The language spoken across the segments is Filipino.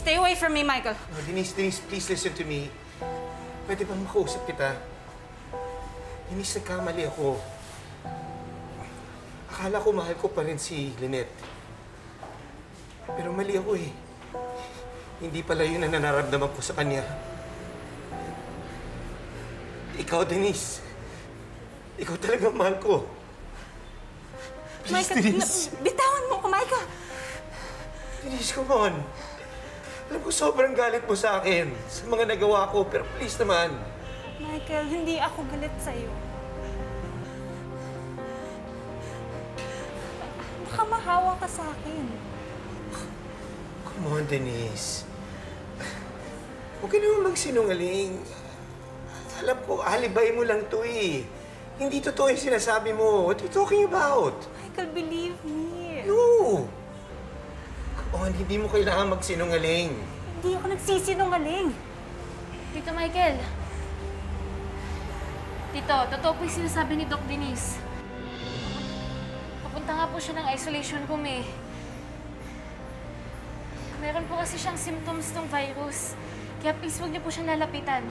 Stay away from me, Michael. Oh, Denise, please listen to me. Pwede bang makausap kita? Denise, nagkamali ako. Akala ko mahal ko pa rin si Lynette. Pero mali ako eh. Hindi pala yun ang nararamdaman ko sa kanya. Ikaw, Denise. Ikaw talagang mahal ko. Please, Michael, Denise. Bitawan mo ko, Michael. Denise, come on. Alam ko sobrang galit mo sa akin sa mga nagawa ko, pero please naman. Michael, hindi ako galit sa'yo. Baka mahawa ka sa akin. Come on, Denise. Huwag ka naman magsinungaling. Alam ko, alibay mo lang to eh. Hindi totoo yung sinasabi mo. What are you talking about? Michael, believe me. No! Come on, hindi mo kailangan magsinungaling. Hindi ako nagsisinungaling. Tito Michael. Tito, totoo po yung sinasabi ni Doc Denise. Papunta nga po siya ng isolation room eh. Meron po kasi siyang symptoms ng virus. Kaya please, huwag niyo po siyang lalapitan.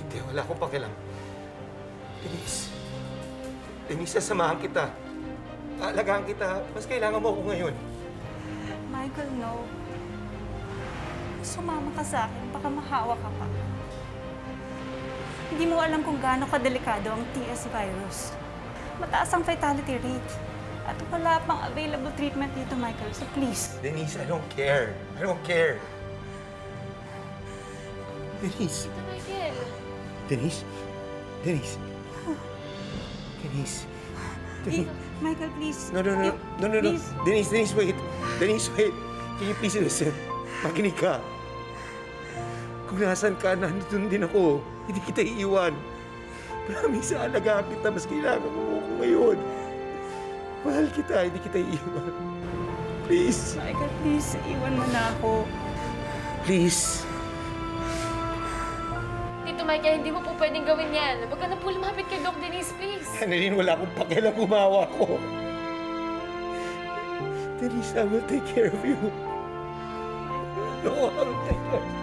Hindi, wala akong pakialam. Denise, sasamahan kita. Aalagaan kita. Mas kailangan mo ako ngayon. Michael, no. Sumama ka sa akin, baka mahawa ka pa. Hindi mo alam kung gaano kadelikado ang TS virus. Mataas ang fatality rate. At wala pang available treatment dito, Michael. So please. Denise, I don't care. I don't care. Denise. Tito Michael. Denise? Denise? Denise? Denise? Michael, please. No. Please. Denise, wait. Denise, wait. Can you please listen? Makinig ka. Kung nasan ka, nandun din ako. Hindi kita iiwan. Promise, alagaan kita. Mas kailangan mo ako ngayon. Mahal kita, hindi kita iiwan. Please. Michael, please. Iwan mo na ako. Please. Tito Michael, hindi mo po pwedeng gawin yan. Huwag ka na po lumapit kay Doc Denise, please. Annalyn, wala akong pakialam gumawa ko. Denise, I will take care of you. No, I will take care of you.